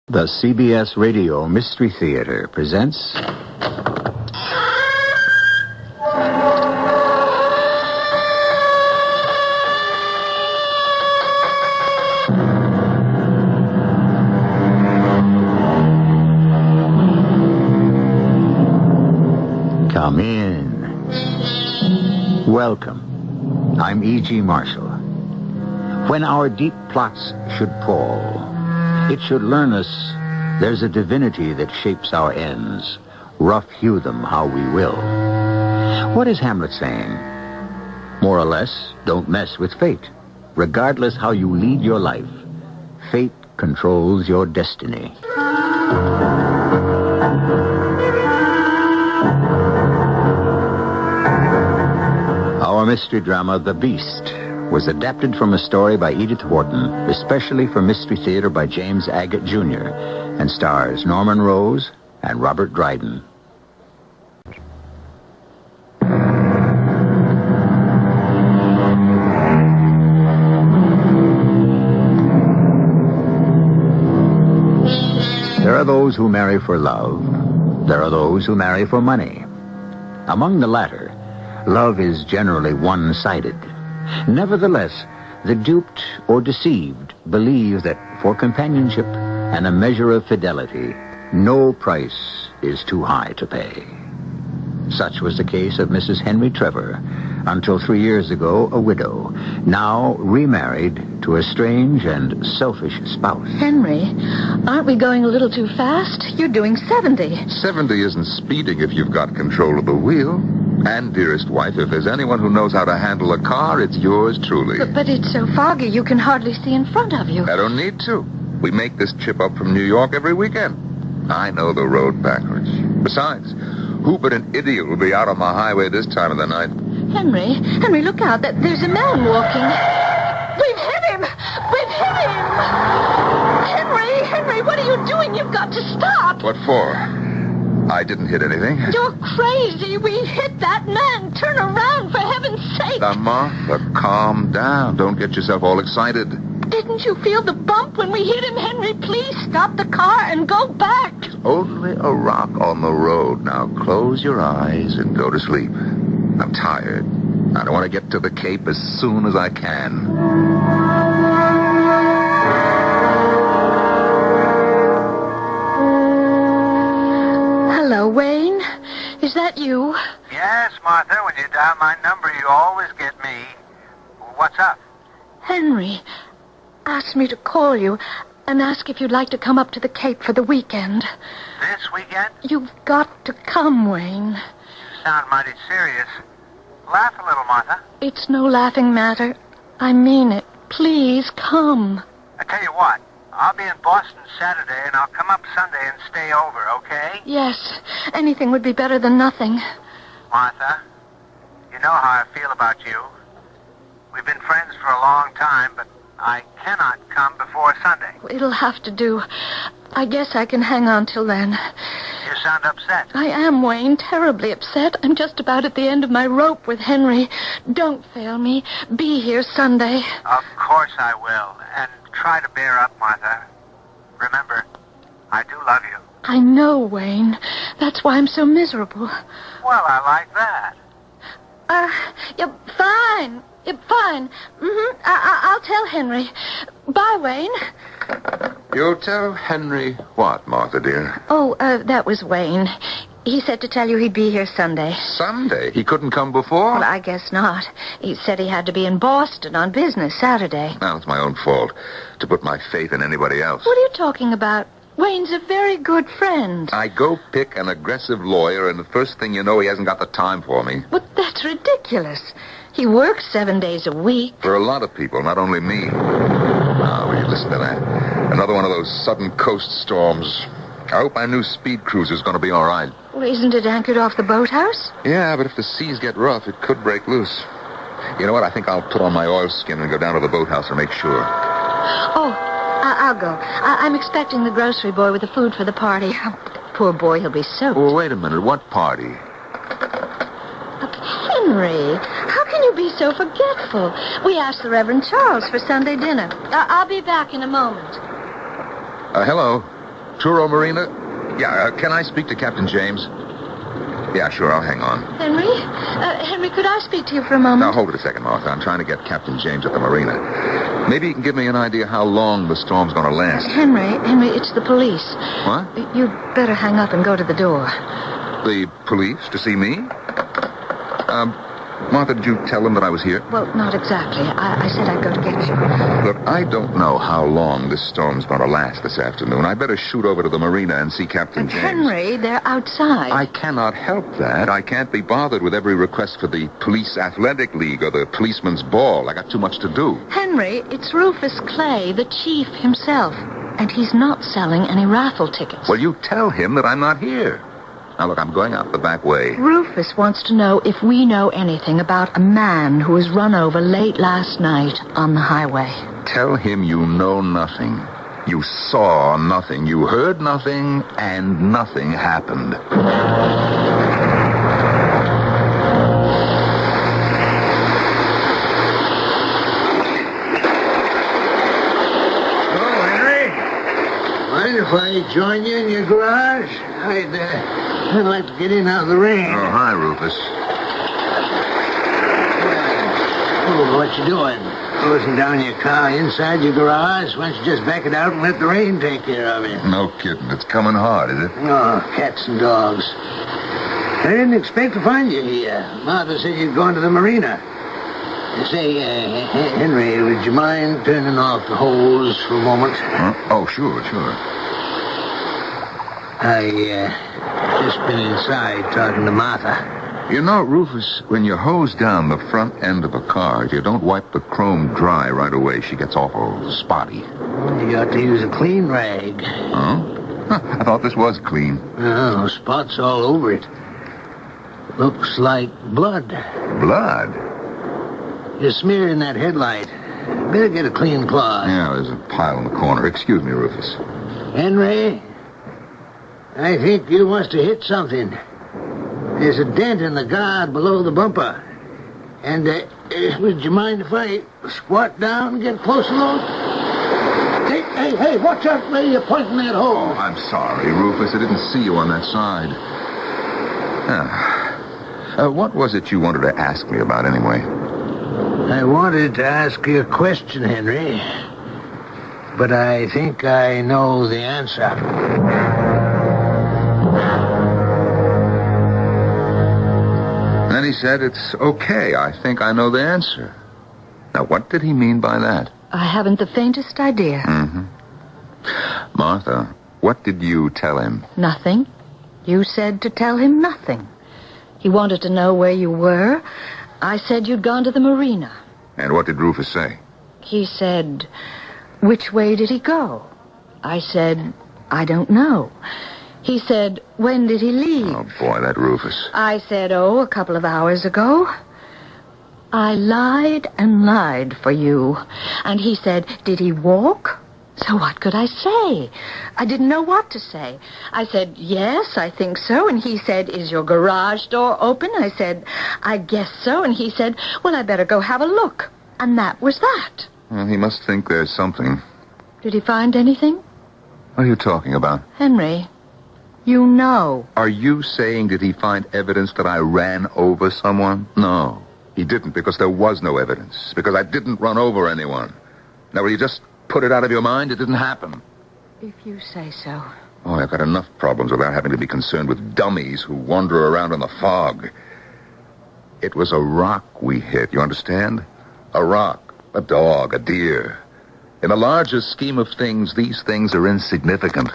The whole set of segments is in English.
The CBS Radio Mystery Theater presents... Come in. Welcome. I'm E.G. Marshall. When our deep plots should pall, it should learn us there's a divinity that shapes our ends. Rough hew them how we will. What is Hamlet saying? More or less, don't mess with fate. Regardless how you lead your life, fate controls your destiny. Our mystery drama, The Beast, was adapted from a story by Edith Wharton, especially for Mystery Theater by James Agate, Jr., and stars Norman Rose and Robert Dryden. There are those who marry for love. There are those who marry for money. Among the latter, love is generally one-sided. Nevertheless, the duped or deceived believe that for companionship and a measure of fidelity, no price is too high to pay. Such was the case of Mrs. Henry Trevor, until 3 years ago a widow, now remarried to a strange and selfish spouse. Henry, aren't we going a little too fast? You're doing 70. 70 isn't speeding if you've got control of the wheel. And, dearest wife, if there's anyone who knows how to handle a car, it's yours truly. But it's so foggy you can hardly see in front of you. I don't need to. We make this trip up from New York every weekend. I know the road backwards. Besides, who but an idiot will be out on the highway this time of the night? Henry, look out. There's a man walking. We've hit him! We've hit him! Henry, what are you doing? You've got to stop! What for? I didn't hit anything. You're crazy. We hit that man. Turn around, for heaven's sake. Now, Martha, calm down. Don't get yourself all excited. Didn't you feel the bump when we hit him, Henry? Please stop the car and go back. It's only a rock on the road. Now, close your eyes and go to sleep. I'm tired. I don't want to get to the Cape as soon as I can. Hello, Wayne. Is that you? Yes, Martha. When you dial my number, you always get me. What's up? Henry asked me to call you and ask if you'd like to come up to the Cape for the weekend. This weekend? You've got to come, Wayne. You sound mighty serious. Laugh a little, Martha. It's no laughing matter. I mean it. Please come. I tell you what. I'll be in Boston Saturday, and I'll come up Sunday and stay over, okay? Yes. Anything would be better than nothing. Martha, you know how I feel about you. We've been friends for a long time, but I cannot come before Sunday. It'll have to do. I guess I can hang on till then. You sound upset. I am, Wayne, terribly upset. I'm just about at the end of my rope with Henry. Don't fail me. Be here Sunday. Of course I will. And try to bear up, Martha. Remember, I do love you. I know, Wayne. That's why I'm so miserable. Well, I like that. You're fine. You're fine. I'll tell Henry. Bye, Wayne. You'll tell Henry what, Martha, dear? Oh, that was Wayne. He said to tell you he'd be here Sunday. Sunday? He couldn't come before? Well, I guess not. He said he had to be in Boston on business Saturday. Now, it's my own fault to put my faith in anybody else. What are you talking about? Wayne's a very good friend. I go pick an aggressive lawyer, and the first thing you know, he hasn't got the time for me. But that's ridiculous. He works 7 days a week. For a lot of people, not only me. Now, will you listen to that? Another one of those sudden coast storms. I hope my new speed cruiser's going to be all right. Well, isn't it anchored off the boathouse? Yeah, but if the seas get rough, it could break loose. You know what? I think I'll put on my oilskin and go down to the boathouse and make sure. Oh, I'll go. I'm expecting the grocery boy with the food for the party. Poor boy, he'll be soaked. Well, wait a minute. What party? Henry, how can you be so forgetful? We asked the Reverend Charles for Sunday dinner. I'll be back in a moment. Hello. Truro Marina? Yeah, can I speak to Captain James? Yeah, sure, I'll hang on. Henry? Henry, could I speak to you for a moment? Now, hold it a second, Martha. I'm trying to get Captain James at the marina. Maybe you can give me an idea how long the storm's going to last. Henry, it's the police. What? You'd better hang up and go to the door. The police? To see me? Martha, did you tell them that I was here? Well, not exactly. I said I'd go to get you. Look, I don't know how long this storm's going to last this afternoon. I better shoot over to the marina and see Captain James. Henry, they're outside. I cannot help that. I can't be bothered with every request for the Police Athletic League or the Policeman's Ball. I got too much to do. Henry, it's Rufus Clay, the chief himself. And he's not selling any raffle tickets. Well, you tell him that I'm not here. Now, look, I'm going out the back way. Rufus wants to know if we know anything about a man who was run over late last night on the highway. Tell him you know nothing. You saw nothing. You heard nothing, and nothing happened. Hello, Henry. Mind if I join you in your garage? I'd like to get in out of the rain. Oh, hi, Rufus. Oh, what you doing? Closing down your car inside your garage? Why don't you just back it out and let the rain take care of it? No kidding. It's coming hard, is it? Oh, cats and dogs. I didn't expect to find you here. Martha said you'd gone to the marina. Say, Henry, would you mind turning off the hose for a moment? Huh? Oh, sure. I just been inside talking to Martha. You know, Rufus, when you hose down the front end of a car, if you don't wipe the chrome dry right away, she gets awful spotty. You ought to use a clean rag. Huh? I thought this was clean. Oh, spots all over it. Looks like blood. Blood? You're smearing that headlight. Better get a clean cloth. Yeah, there's a pile in the corner. Excuse me, Rufus. Henry, I think you must have hit something. There's a dent in the guard below the bumper. And, would you mind if I squat down and get a closer look? Hey, watch out where you're pointing that hole. Oh, I'm sorry, Rufus. I didn't see you on that side. What was it you wanted to ask me about, anyway? I wanted to ask you a question, Henry. But I think I know the answer. Then he said, it's okay. I think I know the answer. Now, what did he mean by that? I haven't the faintest idea. Mm-hmm. Martha, what did you tell him? Nothing. You said to tell him nothing. He wanted to know where you were. I said you'd gone to the marina. And what did Rufus say? He said, which way did he go? I said, I don't know. He said, when did he leave? Oh, boy, that Rufus. I said, a couple of hours ago. I lied and lied for you. And he said, did he walk? So what could I say? I didn't know what to say. I said, yes, I think so. And he said, is your garage door open? I said, I guess so. And he said, well, I better go have a look. And that was that. Well, he must think there's something. Did he find anything? What are you talking about? Henry, you know. Are you saying did he find evidence that I ran over someone? No, he didn't, because there was no evidence. Because I didn't run over anyone. Now, will you just put it out of your mind? It didn't happen. If you say so. Oh, I've got enough problems without having to be concerned with dummies who wander around in the fog. It was a rock we hit, you understand? A rock, a dog, a deer. In the larger scheme of things, these things are insignificant.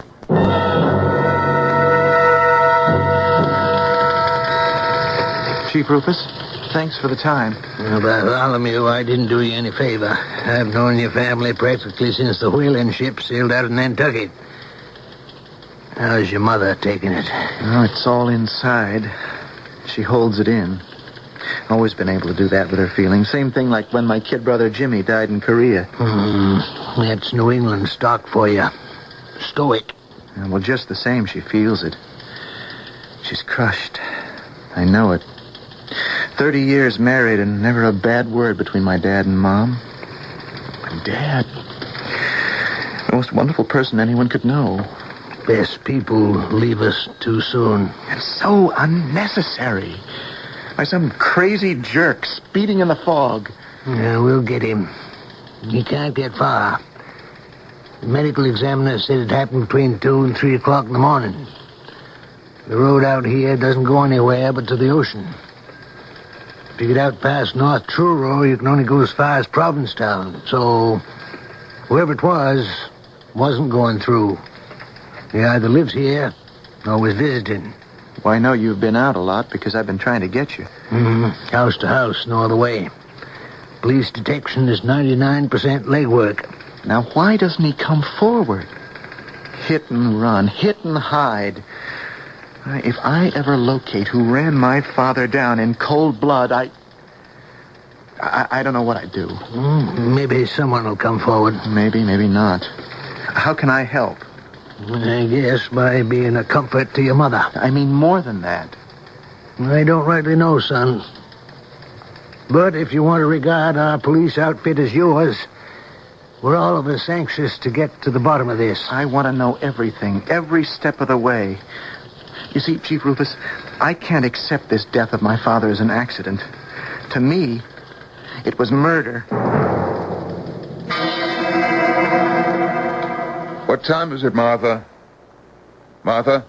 Chief Rufus, thanks for the time. Well, Bartholomew, I didn't do you any favor. I've known your family practically since the whaling ship sailed out of Nantucket. How's your mother taking it? Oh, it's all inside. She holds it in. Always been able to do that with her feelings. Same thing like when my kid brother Jimmy died in Korea. That's New England stock for you. Stoic. Well, just the same, she feels it. She's crushed. I know it. 30 years married and never a bad word between my dad and Mom. My dad. The most wonderful person anyone could know. Best people leave us too soon. It's so unnecessary. By some crazy jerk speeding in the fog. Yeah, we'll get him. He can't get far. The medical examiner said it happened between 2 and 3 o'clock in the morning. The road out here doesn't go anywhere but to the ocean. If you get out past North Truro, you can only go as far as Provincetown. So, whoever it was, wasn't going through. He either lives here or was visiting. Well, I know you've been out a lot because I've been trying to get you. House to house, no other way. Police detection is 99% legwork. Now, why doesn't he come forward? Hit and run, hit and hide. If I ever locate who ran my father down in cold blood, I don't know what I'd do. Maybe someone will come forward. Maybe, maybe not. How can I help? I guess by being a comfort to your mother. I mean more than that. I don't rightly know, son. But if you want to regard our police outfit as yours, we're all of us anxious to get to the bottom of this. I want to know everything, every step of the way. You see, Chief Rufus, I can't accept this death of my father as an accident. To me, it was murder. What time is it, Martha? Martha?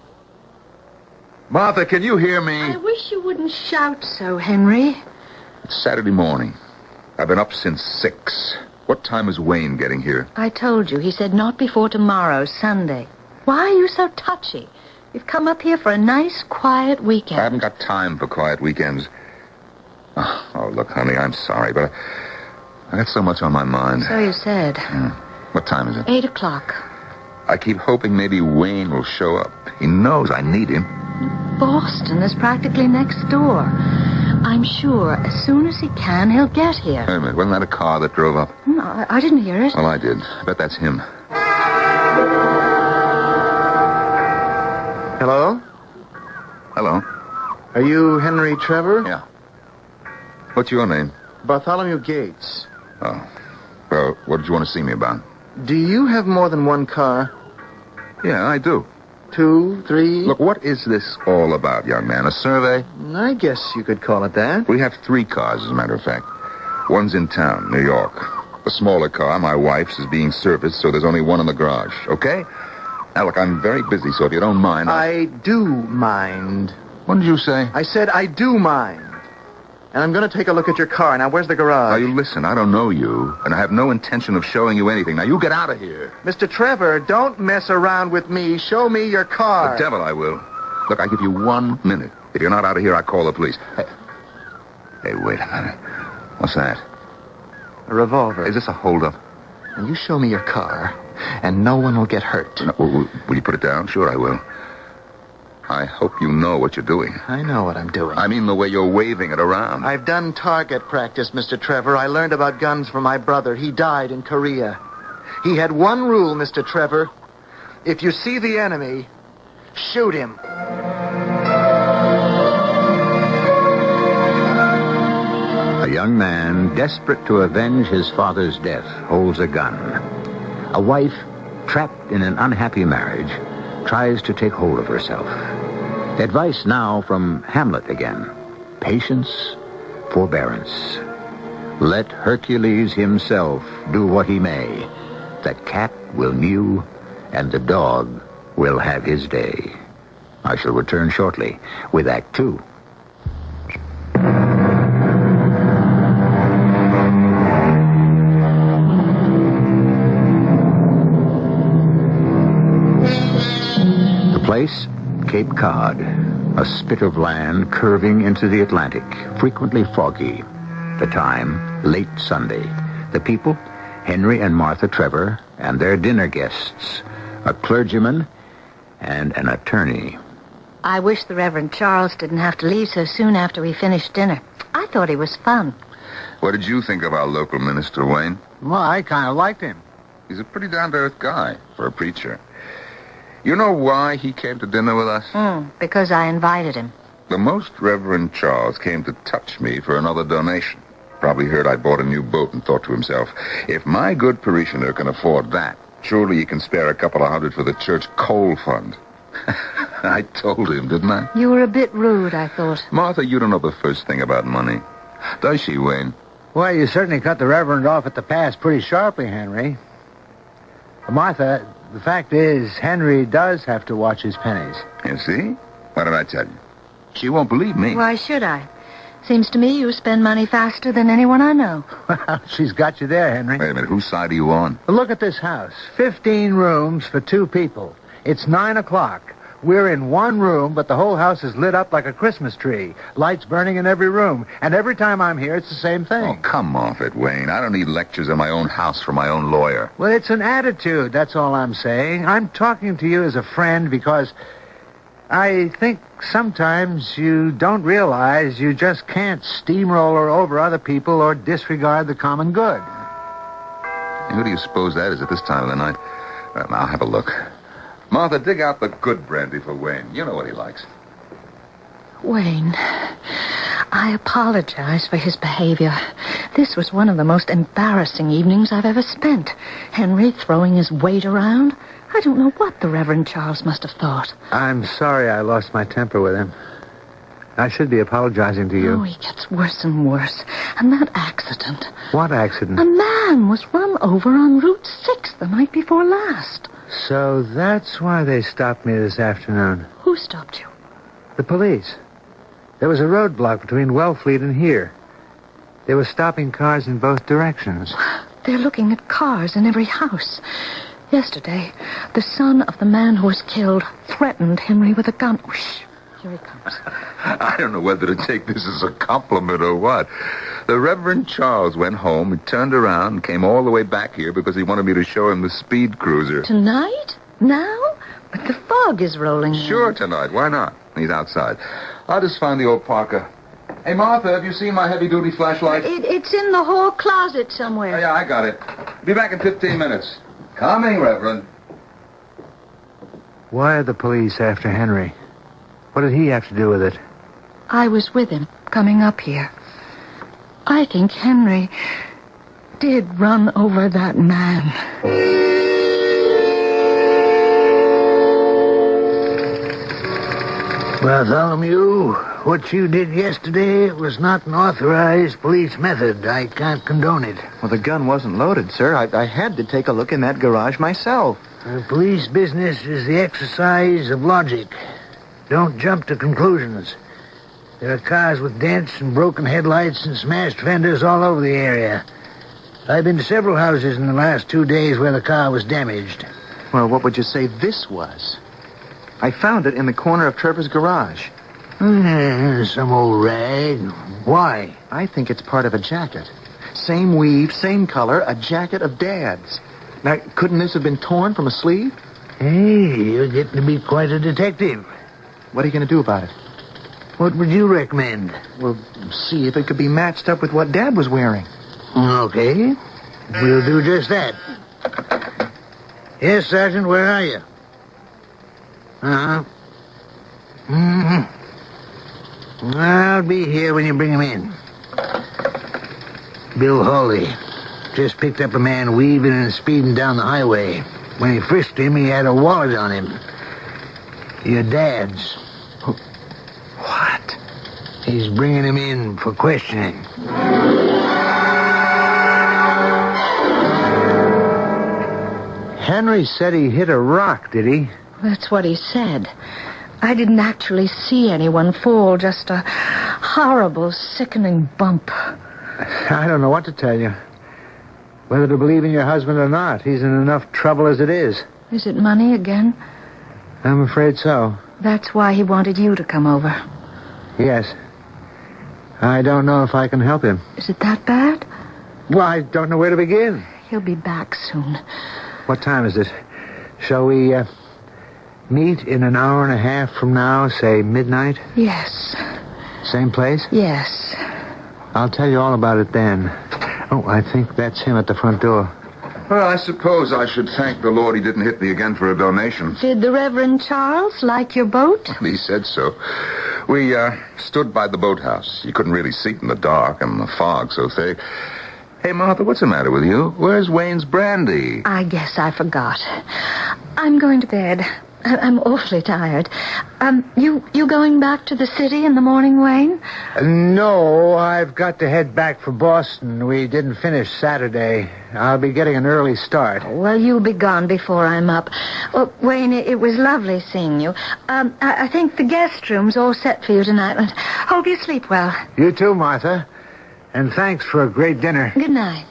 Martha, can you hear me? I wish you wouldn't shout so, Henry. It's Saturday morning. I've been up since 6. What time is Wayne getting here? I told you. He said not before tomorrow, Sunday. Why are you so touchy? You've come up here for a nice, quiet weekend. I haven't got time for quiet weekends. Oh, look, honey, I'm sorry, but I got so much on my mind. So you said. What time is it? 8 o'clock. I keep hoping maybe Wayne will show up. He knows I need him. Boston is practically next door. I'm sure as soon as he can, he'll get here. Wait a minute, wasn't that a car that drove up? No, I didn't hear it. Well, I did. I bet that's him. Hello? Hello? Are you Henry Trevor? Yeah. What's your name? Bartholomew Gates. Oh. Well, what did you want to see me about? Do you have more than one car? Yeah, I do. 2, 3? Look, what is this all about, young man? A survey? I guess you could call it that. We have 3 cars, as a matter of fact. One's in town, New York. The smaller car, my wife's, is being serviced, so there's only one in the garage, okay? Now, look, I'm very busy, so if you don't mind... I do mind. What did you say? I said I do mind. And I'm going to take a look at your car. Now, where's the garage? Now, you listen, I don't know you, and I have no intention of showing you anything. Now, you get out of here. Mr. Trevor, don't mess around with me. Show me your car. The devil I will. Look, I give you 1 minute. If you're not out of here, I call the police. Hey, wait a minute. What's that? A revolver. Is this a holdup? And you show me your car, and no one will get hurt. No, will you put it down? Sure, I will. I hope you know what you're doing. I know what I'm doing. I mean the way you're waving it around. I've done target practice, Mr. Trevor. I learned about guns from my brother. He died in Korea. He had one rule, Mr. Trevor. If you see the enemy, shoot him. A young man, desperate to avenge his father's death, holds a gun. A wife, trapped in an unhappy marriage, tries to take hold of herself. Advice now from Hamlet again. Patience, forbearance. Let Hercules himself do what he may. The cat will mew, and the dog will have his day. I shall return shortly with Act 2. Place, Cape Cod, a spit of land curving into the Atlantic, frequently foggy. The time, late Sunday. The people, Henry and Martha Trevor, and their dinner guests, a clergyman and an attorney. I wish the Reverend Charles didn't have to leave so soon after we finished dinner. I thought he was fun. What did you think of our local minister, Wayne? Well, I kind of liked him. He's a pretty down-to-earth guy for a preacher. You know why he came to dinner with us? Because I invited him. The Most Reverend Charles came to touch me for another donation. Probably heard I bought a new boat and thought to himself, if my good parishioner can afford that, Surely he can spare a couple of $100 for the church coal fund. I told him, didn't I? You were a bit rude, I thought. Martha, you don't know the first thing about money. Does she, Wayne? Well, you certainly cut the Reverend off at the pass pretty sharply, Henry. Martha, the fact is, Henry does have to watch his pennies. You see? What did I tell you? She won't believe me. Why should I? Seems to me you spend money faster than anyone I know. Well, she's got you there, Henry. Wait a minute, whose side are you on? Look at this house. 15 rooms for 2 people. It's 9 o'clock. We're in one room, but the whole house is lit up like a Christmas tree. Lights burning in every room. And every time I'm here, it's the same thing. Oh, come off it, Wayne. I don't need lectures in my own house from my own lawyer. Well, it's an attitude, that's all I'm saying. I'm talking to you as a friend because I think sometimes you don't realize you just can't steamroller over other people or disregard the common good. Who do you suppose that is at this time of the night? Well, now, have a look. Martha, dig out the good brandy for Wayne. You know what he likes. Wayne, I apologize for his behavior. This was one of the most embarrassing evenings I've ever spent. Henry throwing his weight around. I don't know what the Reverend Charles must have thought. I'm sorry I lost my temper with him. I should be apologizing to you. Oh, he gets worse and worse. And that accident. What accident? A man was run over on Route 6 the night before last. So that's why they stopped me this afternoon. Who stopped you? The police. There was a roadblock between Wellfleet and here. They were stopping cars in both directions. They're looking at cars in every house. Yesterday, the son of the man who was killed threatened Henry with a gun. Whoosh, here he comes. I don't know whether to take this as a compliment or what. The Reverend Charles went home and turned around and came all the way back here because he wanted me to show him the speed cruiser. Tonight? Now? But the fog is rolling in. Sure, tonight. Why not? He's outside. I'll just find the old Parker. Hey, Martha, have you seen my heavy-duty flashlight? It's in the hall closet somewhere. Oh, yeah, I got it. Be back in 15 minutes. Coming, Reverend. Why are the police after Henry? What did he have to do with it? I was with him coming up here. I think Henry did run over that man. Bartholomew, what you did yesterday was not an authorized police method. I can't condone it. Well, the gun wasn't loaded, sir. I had to take a look in that garage myself. Police business is the exercise of logic. Don't jump to conclusions. There are cars with dents and broken headlights and smashed fenders all over the area. I've been to several houses in the last 2 days where the car was damaged. Well, what would you say this was? I found it in the corner of Trevor's garage. Some old rag. Why? I think it's part of a jacket. Same weave, same color, a jacket of Dad's. Now, couldn't this have been torn from a sleeve? Hey, you're getting to be quite a detective. What are you going to do about it? What would you recommend? Well, see if it could be matched up with what Dad was wearing. Okay. We'll do just that. Yes, Sergeant, where are you? Uh-huh. Mm-hmm. I'll be here when you bring him in. Bill Hawley just picked up a man weaving and speeding down the highway. When he frisked him, he had a wallet on him. Your dad's. What? He's bringing him in for questioning. Henry said he hit a rock, did he? That's what he said. I didn't actually see anyone fall, just a horrible, sickening bump. I don't know what to tell you. Whether to believe in your husband or not. He's in enough trouble as it is. Is it money again? I'm afraid so. That's why he wanted you to come over. Yes. I don't know if I can help him. Is it that bad? Well, I don't know where to begin. He'll be back soon. What time is it? Shall we meet in an hour and a half from now, say midnight? Yes. Same place? Yes. I'll tell you all about it then. Oh, I think that's him at the front door. Well, I suppose I should thank the Lord he didn't hit me again for a donation. Did the Reverend Charles like your boat? He said so. We stood by the boathouse. You couldn't really see it in the dark and the fog so thick. Hey, Martha, what's the matter with you? Where's Wayne's brandy? I guess I forgot. I'm going to bed. I'm awfully tired. You going back to the city in the morning, Wayne? No, I've got to head back for Boston. We didn't finish Saturday. I'll be getting an early start. Well, you'll be gone before I'm up. Well, Wayne, it was lovely seeing you. I think the guest room's all set for you tonight. Hope you sleep well. You too, Martha. And thanks for a great dinner. Good night.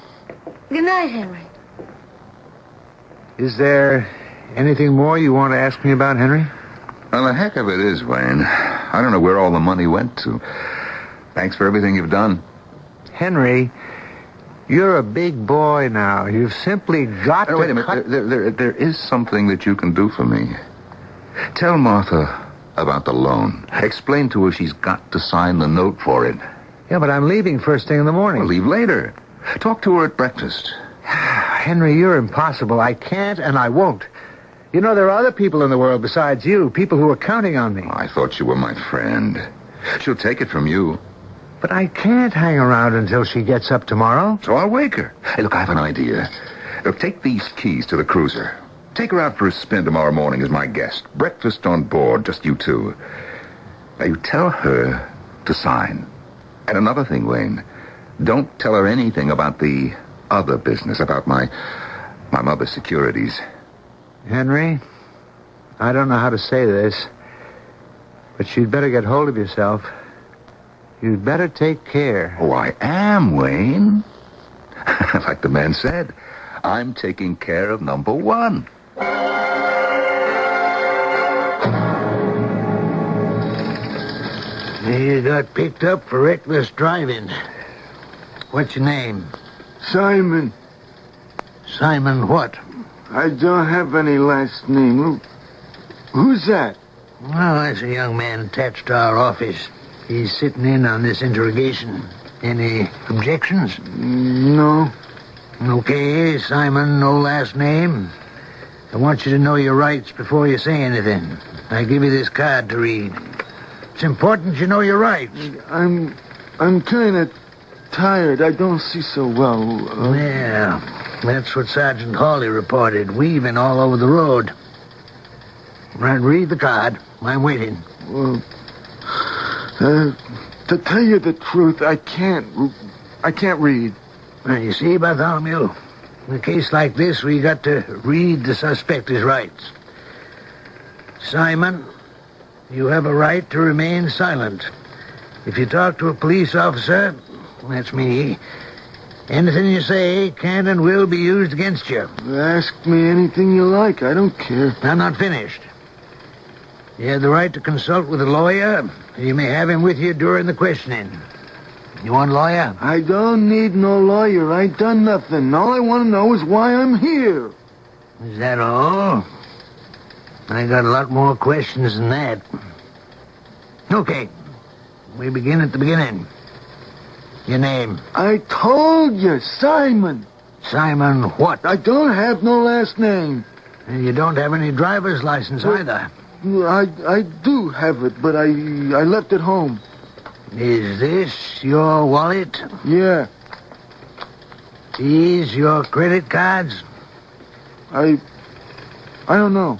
Good night, Henry. Is there anything more you want to ask me about, Henry? Well, the heck of it is, Wayne. I don't know where all the money went to. Thanks for everything you've done. Henry, you're a big boy now. You've simply got to... Wait a minute. There is something that you can do for me. Tell Martha about the loan. Explain to her she's got to sign the note for it. Yeah, but I'm leaving first thing in the morning. Well, leave later. Talk to her at breakfast. Henry, you're impossible. I can't and I won't. You know, there are other people in the world besides you, people who are counting on me. I thought you were my friend. She'll take it from you. But I can't hang around until she gets up tomorrow. So I'll wake her. Hey, look, I have an idea. Look, take these keys to the cruiser. Take her out for a spin tomorrow morning as my guest. Breakfast on board, just you two. Now, you tell her to sign. And another thing, Wayne, don't tell her anything about the other business, about my mother's securities. Henry, I don't know how to say this, but you'd better get hold of yourself. You'd better take care. Oh, I am, Wayne. Like the man said, I'm taking care of number one. You got picked up for reckless driving. What's your name? Simon. Simon what? I don't have any last name. Who's that? Well, that's a young man attached to our office. He's sitting in on this interrogation. Any objections? No. Okay, Simon, no last name. I want you to know your rights before you say anything. I give you this card to read. It's important you know your rights. I'm kind of tired. I don't see so well. Yeah, that's what Sergeant Hawley reported, weaving all over the road. Right, read the card. I'm waiting. Well, to tell you the truth, I can't read. Now, you see, Bartholomew, in a case like this, we got to read the suspect his rights. Simon, you have a right to remain silent. If you talk to a police officer, that's me, anything you say can and will be used against you. Ask me anything you like. I don't care. I'm not finished. You have the right to consult with a lawyer. You may have him with you during the questioning. You want a lawyer? I don't need no lawyer. I ain't done nothing. All I want to know is why I'm here. Is that all? I got a lot more questions than that. Okay. We begin at the beginning. Your name? I told you, Simon. Simon what? I don't have no last name. And you don't have any driver's license either. I do have it, but I left it home. Is this your wallet? Yeah. These your credit cards? I don't know.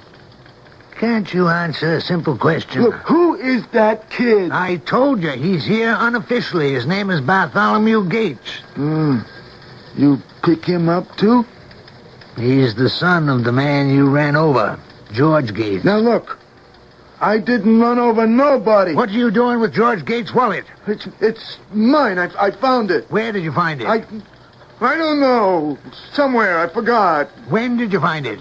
Can't you answer a simple question? Look, who is that kid? I told you, he's here unofficially. His name is Bartholomew Gates. You pick him up, too? He's the son of the man you ran over, George Gates. Now, look. I didn't run over nobody. What are you doing with George Gates' wallet? It's mine. I found it. Where did you find it? I don't know. Somewhere. I forgot. When did you find it?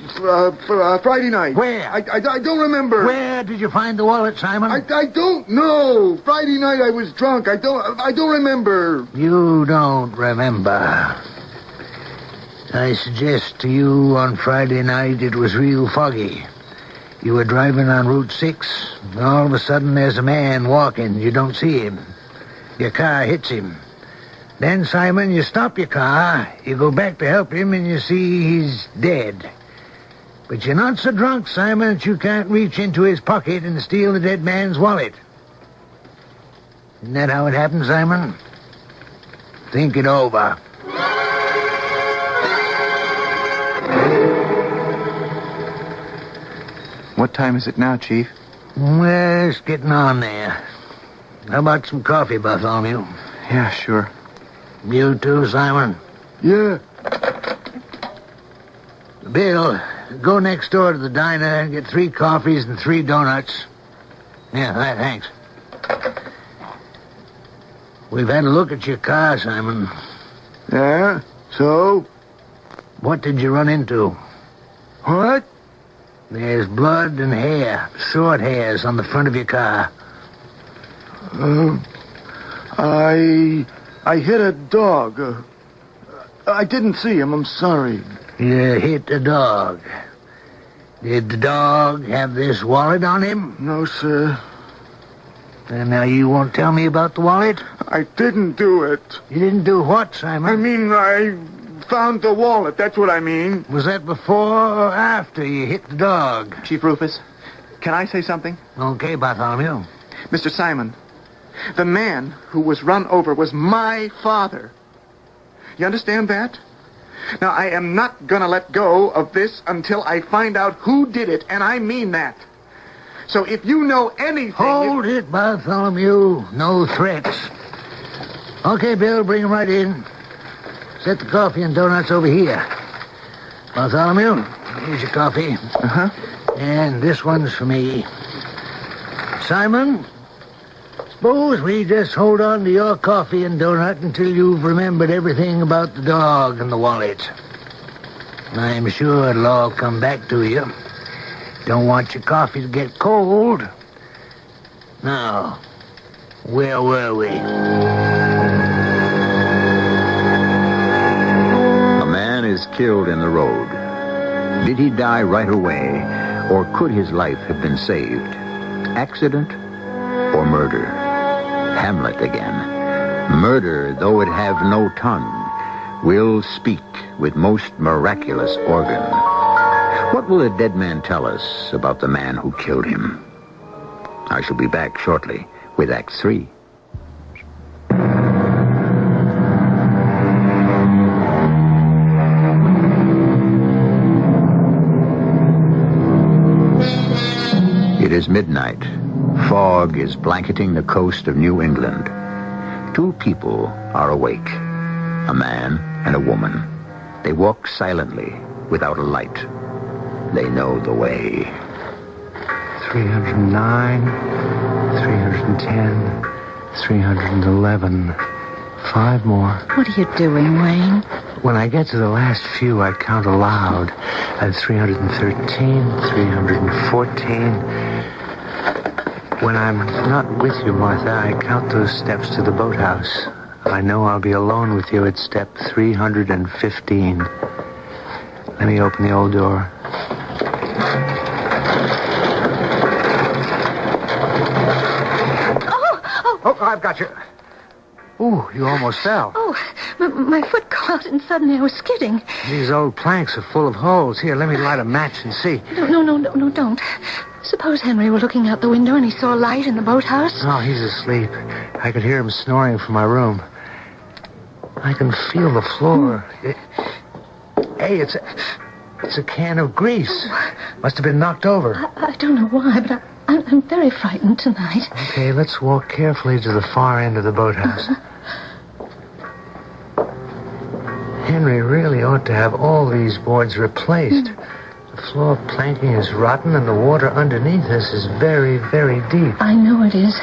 Friday night. Where? I don't remember. Where did you find the wallet, Simon? I don't know. Friday night I was drunk. I don't remember. You don't remember. I suggest to you on Friday night it was real foggy. You were driving on Route 6. All of a sudden there's a man walking. You don't see him. Your car hits him. Then, Simon, you stop your car, you go back to help him, and you see he's dead. But you're not so drunk, Simon, that you can't reach into his pocket and steal the dead man's wallet. Isn't that how it happened, Simon? Think it over. What time is it now, Chief? Well, it's getting on there. How about some coffee, Bartholomew? Yeah, sure. You too, Simon? Yeah. Bill, go next door to the diner and get 3 coffees and 3 donuts. Yeah, right, thanks. We've had a look at your car, Simon. Yeah? So? What did you run into? What? There's blood and hair, sword hairs on the front of your car. I hit a dog. I didn't see him. I'm sorry. You hit a dog. Did the dog have this wallet on him? No, sir. And now you won't tell me about the wallet? I didn't do it. You didn't do what, Simon? I mean, I found the wallet. That's what I mean. Was that before or after you hit the dog? Chief Rufus, can I say something? Okay, Bartholomew. Mr. Simon, the man who was run over was my father. You understand that? Now, I am not gonna let go of this until I find out who did it, and I mean that. So if you know anything... Hold it, Bartholomew. No threats. Okay, Bill, bring him right in. Set the coffee and donuts over here. Bartholomew, here's your coffee. Uh-huh. And this one's for me. Simon, suppose we just hold on to your coffee and donut until you've remembered everything about the dog and the wallet. I'm sure it'll all come back to you. Don't want your coffee to get cold. Now, where were we? A man is killed in the road. Did he die right away, or could his life have been saved? Accident or murder? Hamlet again. Murder, though it have no tongue, will speak with most miraculous organ. What will a dead man tell us about the man who killed him? I shall be back shortly with Act 3. It is midnight. Fog is blanketing the coast of New England. 2 people are awake, a man and a woman. They walk silently, without a light. They know the way. 309, 310, 311. 5 more. What are you doing, Wayne? When I get to the last few, I count aloud. At 313, 314. When I'm not with you, Martha, I count those steps to the boathouse. I know I'll be alone with you at step 315. Let me open the old door. Oh, I've got you. Ooh, you almost fell. Oh, my foot caught and suddenly I was skidding. These old planks are full of holes. Here, let me light a match and see. No, don't. Suppose Henry were looking out the window and he saw a light in the boathouse? Oh, he's asleep. I could hear him snoring from my room. I can feel the floor. Hey, it's a can of grease. Must have been knocked over. I don't know why, but I'm very frightened tonight. Okay, let's walk carefully to the far end of the boathouse. Henry really ought to have all these boards replaced. The floor planking is rotten and the water underneath us is very, very deep. I know it is.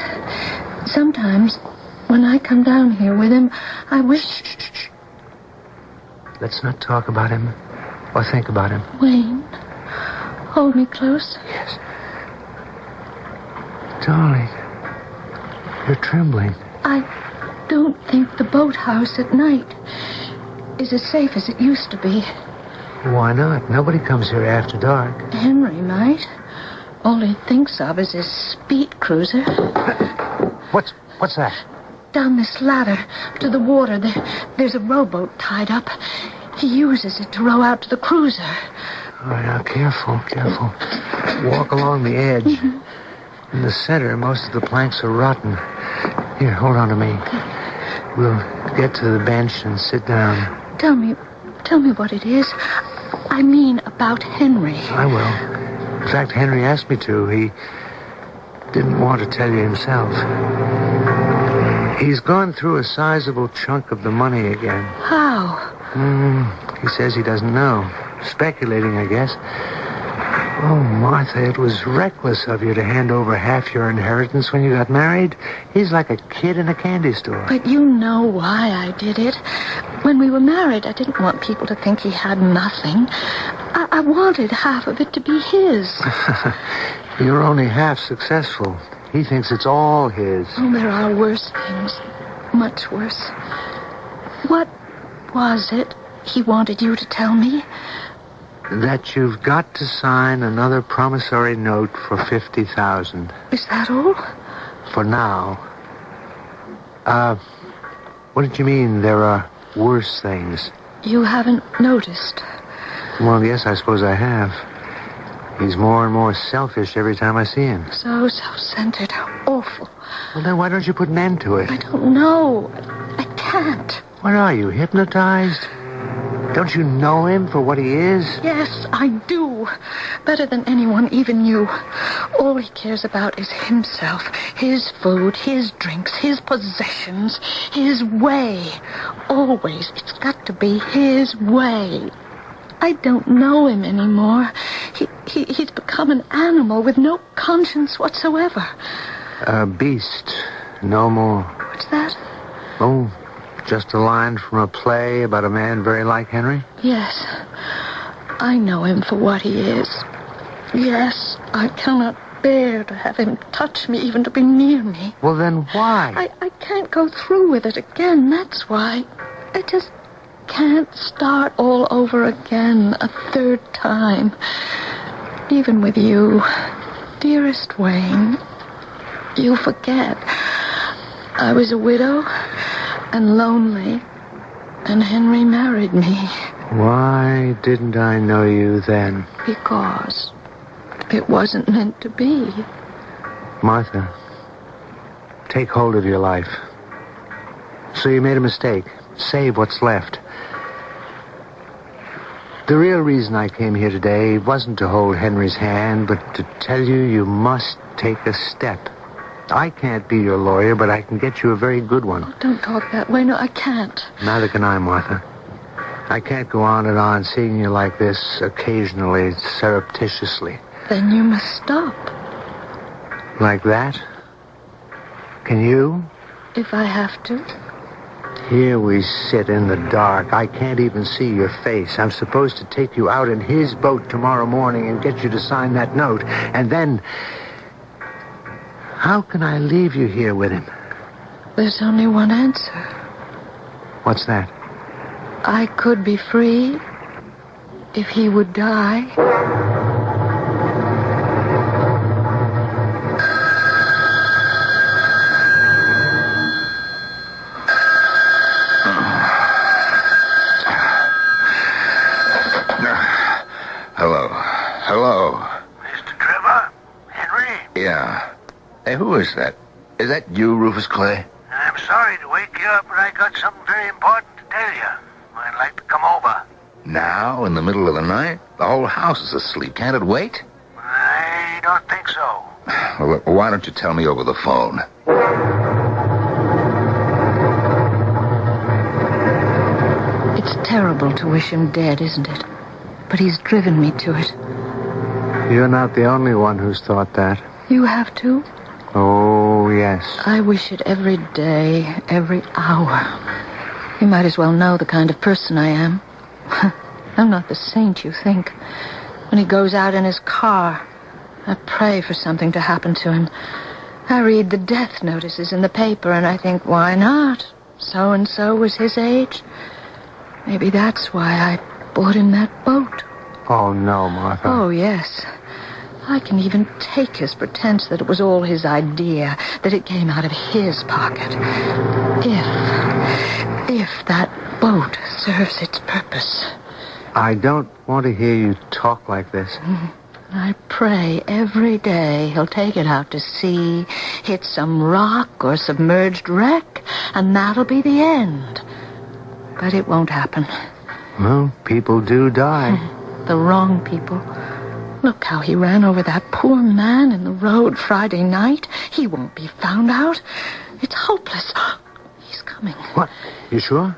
Sometimes, when I come down here with him, I wish... Shh. Let's not talk about him or think about him. Wayne, hold me close. Yes. Darling, you're trembling. I don't think the boathouse at night is as safe as it used to be. Why not? Nobody comes here after dark. Henry might. All he thinks of is his speed cruiser. What's that? Down this ladder to the water, there's a rowboat tied up. He uses it to row out to the cruiser. All right, now, careful. Walk along the edge. Mm-hmm. In the center, most of the planks are rotten. Here, hold on to me. We'll get to the bench and sit down. Tell me what it is. I mean about Henry. I will. In fact, Henry asked me to. He didn't want to tell you himself. He's gone through a sizable chunk of the money again. How? He says he doesn't know. Speculating, I guess. Oh, Martha, it was reckless of you to hand over half your inheritance when you got married. He's like a kid in a candy store. But you know why I did it. When we were married, I didn't want people to think he had nothing. I wanted half of it to be his. You're only half successful. He thinks it's all his. Oh, there are worse things. Much worse. What was it he wanted you to tell me? That you've got to sign another promissory note for $50,000. Is that all? For now. What did you mean there are worse things? You haven't noticed. Well, yes, I suppose I have. He's more and more selfish every time I see him. So self-centered. How awful. Well, then why don't you put an end to it? I don't know. I can't. What are you, hypnotized? Don't you know him for what he is? Yes, I do. Better than anyone, even you. All he cares about is himself, his food, his drinks, his possessions, his way. Always, it's got to be his way. I don't know him anymore. He's become an animal with no conscience whatsoever. A beast, no more. What's that? Oh, just a line from a play about a man very like Henry? Yes, I know him for what he is. Yes, I cannot bear to have him touch me, even to be near me. Well, then why? I can't go through with it again, that's why. I just can't start all over again a third time. Even with you, dearest Wayne, you forget. I was a widow and lonely, and Henry married me. Why didn't I know you then? Because it wasn't meant to be. Martha, take hold of your life. So you made a mistake. Save what's left. The real reason I came here today wasn't to hold Henry's hand, but to tell you you must take a step. I can't be your lawyer, but I can get you a very good one. Oh, don't talk that way. No, I can't. Neither can I, Martha. I can't go on and on seeing you like this occasionally, surreptitiously. Then you must stop. Like that? Can you? If I have to. Here we sit in the dark. I can't even see your face. I'm supposed to take you out in his boat tomorrow morning and get you to sign that note. And then... how can I leave you here with him? There's only one answer. What's that? I could be free if he would die. Hello. Mr. Trevor? Henry? Yeah. Hey, who is that? Is that you, Rufus Clay? I'm sorry to wake you up, but I got something very important to tell you. I'd like to come over. Now, in the middle of the night? The whole house is asleep. Can't it wait? I don't think so. Well, why don't you tell me over the phone? It's terrible to wish him dead, isn't it? But he's driven me to it. You're not the only one who's thought that. You have to? Oh, yes. I wish it every day, every hour. You might as well know the kind of person I am. I'm not the saint you think. When he goes out in his car, I pray for something to happen to him. I read the death notices in the paper, and I think, why not? So-and-so was his age. Maybe that's why I bought him that boat. Oh, no, Martha. Oh, yes. I can even take his pretense that it was all his idea, that it came out of his pocket. If that boat serves its purpose. I don't want to hear you talk like this. I pray every day he'll take it out to sea, hit some rock or submerged wreck, and that'll be the end. But it won't happen. Well, people do die. The wrong people. Look how he ran over that poor man in the road Friday night. He won't be found out. It's hopeless. He's coming. What? You sure?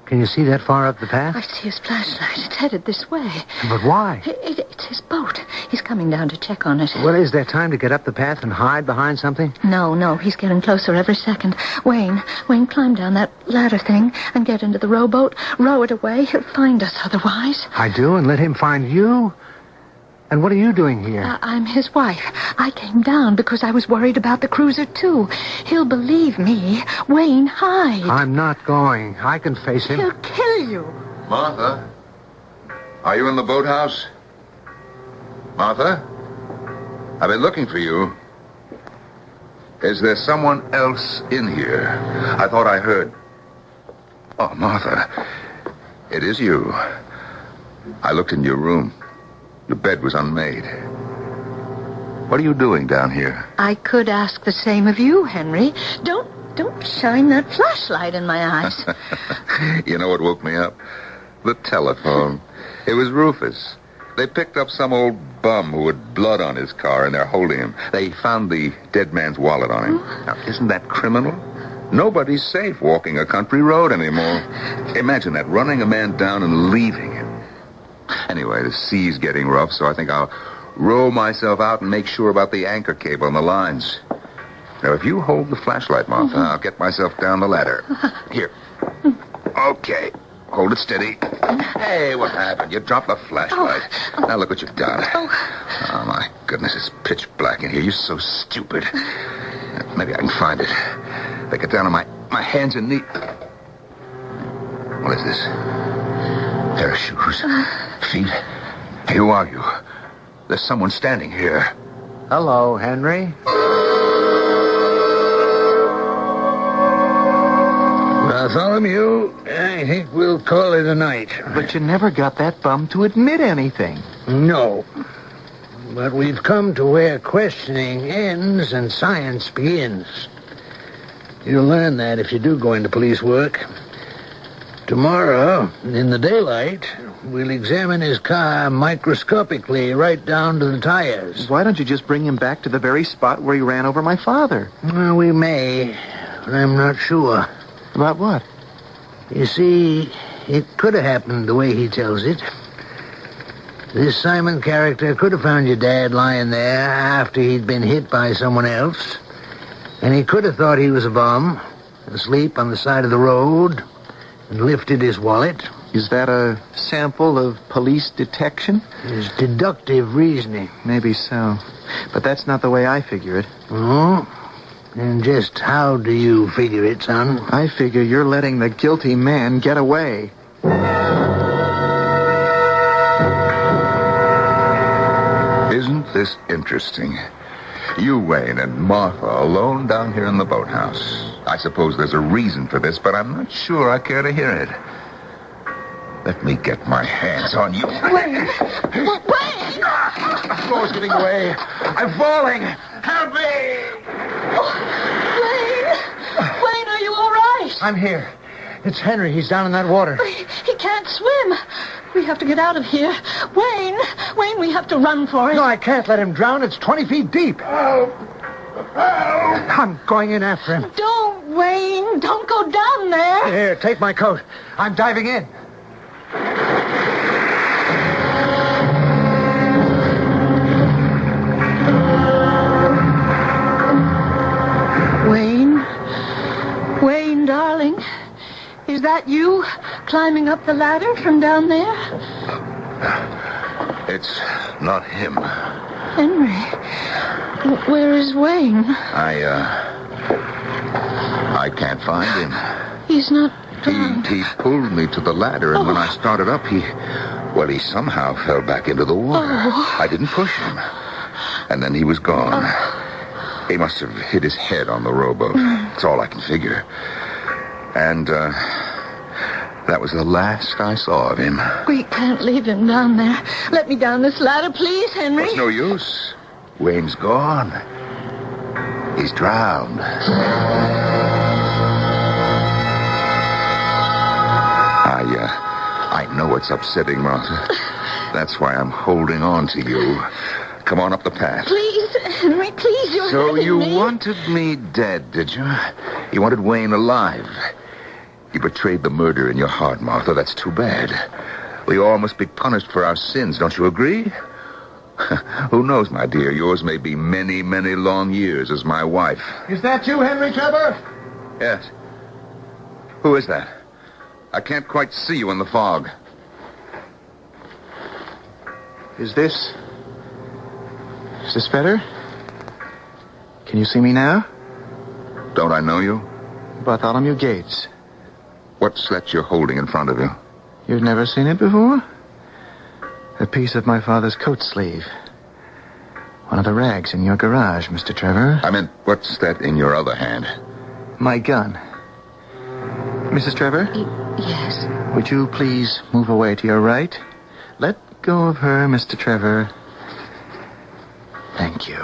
Can you see that far up the path? I see his flashlight. It's headed this way. But why? It's his boat. He's coming down to check on it. Well, is there time to get up the path and hide behind something? No. He's getting closer every second. Wayne, climb down that ladder thing and get into the rowboat. Row it away. He'll find us otherwise. I do, and let him find you? And what are you doing here? I'm his wife. I came down because I was worried about the cruiser, too. He'll believe me. Wayne, hide. I'm not going. I can face him. He'll kill you. Martha? Are you in the boathouse? Martha? I've been looking for you. Is there someone else in here? I thought I heard... Oh, Martha. It is you. I looked in your room. The bed was unmade. What are you doing down here? I could ask the same of you, Henry. Don't shine that flashlight in my eyes. You know what woke me up? The telephone. It was Rufus. They picked up some old bum who had blood on his car, and they're holding him. They found the dead man's wallet on him. Now, isn't that criminal? Nobody's safe walking a country road anymore. Imagine that, running a man down and leaving him. Anyway, the sea's getting rough, so I think I'll row myself out and make sure about the anchor cable and the lines. Now, if you hold the flashlight, Martha, I'll get myself down the ladder. Here. Okay. Hold it steady. Hey, what happened? You dropped the flashlight. Now look what you've done. Oh, my goodness, it's pitch black in here. You're so stupid. Maybe I can find it. If I get down on my hands and knees. What is this? Pair of shoes. Feet. Hey, who are you? There's someone standing here. Hello, Henry. Bartholomew, I think we'll call it a night. But you never got that bum to admit anything. No. But we've come to where questioning ends and science begins. You'll learn that if you do go into police work. Tomorrow, in the daylight, we'll examine his car microscopically right down to the tires. Why don't you just bring him back to the very spot where he ran over my father? Well, we may, but I'm not sure. About what? You see, it could have happened the way he tells it. This Simon character could have found your dad lying there after he'd been hit by someone else. And he could have thought he was a bum, asleep on the side of the road, and lifted his wallet. Is that a sample of police detection? It's deductive reasoning. Maybe so. But that's not the way I figure it. Oh? And just how do you figure it, son? I figure you're letting the guilty man get away. Isn't this interesting? You, Wayne, and Martha alone down here in the boathouse. I suppose there's a reason for this, but I'm not sure I care to hear it. Let me get my hands on you. Wayne! Wayne! The floor's giving way. I'm falling. Help me! Wayne, are you all right? I'm here. It's Henry. He's down in that water. He can't swim. We have to get out of here. Wayne, we have to run for it. No, I can't let him drown. It's 20 feet deep. Help! I'm going in after him. Don't, Wayne. Don't go down there. Here, take my coat. I'm diving in. Wayne, darling. Is that you climbing up the ladder from down there? It's not him. Henry, where is Wayne? I can't find him. He's not drowned. He pulled me to the ladder, and when I started up, he somehow fell back into the water. I didn't push him. And then he was gone. He must have hit his head on the rowboat. That's all I can figure. And, that was the last I saw of him. We can't leave him down there. Let me down this ladder, please, Henry. It's no use. Wayne's gone. He's drowned. I know it's upsetting, Martha. That's why I'm holding on to you. Come on up the path. Please, Henry, please, you're So hurting you me. wanted me dead, did you? You wanted Wayne alive. You betrayed the murder in your heart, Martha. That's too bad. We all must be punished for our sins, don't you agree? Who knows, my dear? Yours may be many, many long years as my wife. Is that you, Henry Trevor? Yes. Who is that? I can't quite see you in the fog. Is this better? Can you see me now? Don't I know you? Bartholomew Gates. What's that you're holding in front of you? You've never seen it before? A piece of my father's coat sleeve. One of the rags in your garage, Mr. Trevor. I meant, what's that in your other hand? My gun. Mrs. Trevor? Yes. Would you please move away to your right? Let go of her, Mr. Trevor. Thank you.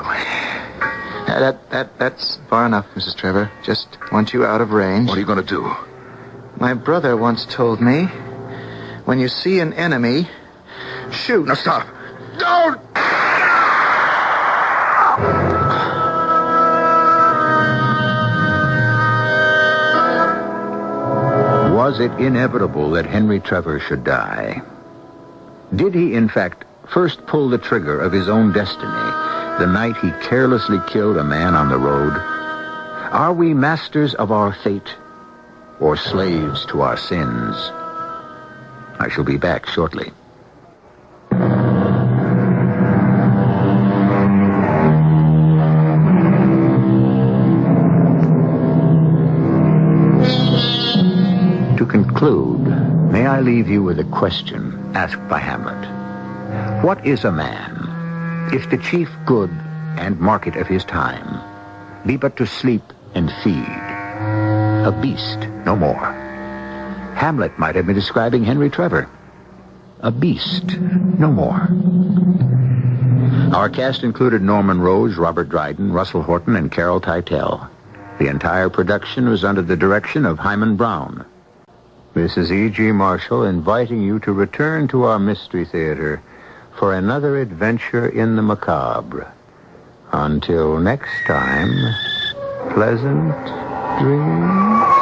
That's far enough, Mrs. Trevor. Just want you out of range. What are you going to do? My brother once told me, when you see an enemy, shoot. Now stop. Don't! Was it inevitable that Henry Trevor should die? Did he, in fact, first pull the trigger of his own destiny the night he carelessly killed a man on the road? Are we masters of our fate or slaves to our sins? I shall be back shortly. To conclude, may I leave you with a question asked by Hamlet. What is a man, if the chief good and market of his time be but to sleep and feed? A beast, no more. Hamlet might have been describing Henry Trevor. A beast, no more. Our cast included Norman Rose, Robert Dryden, Russell Horton, and Carol Teitel. The entire production was under the direction of Hyman Brown. This is E.G. Marshall inviting you to return to our Mystery Theater for another adventure in the macabre. Until next time, pleasant dreams.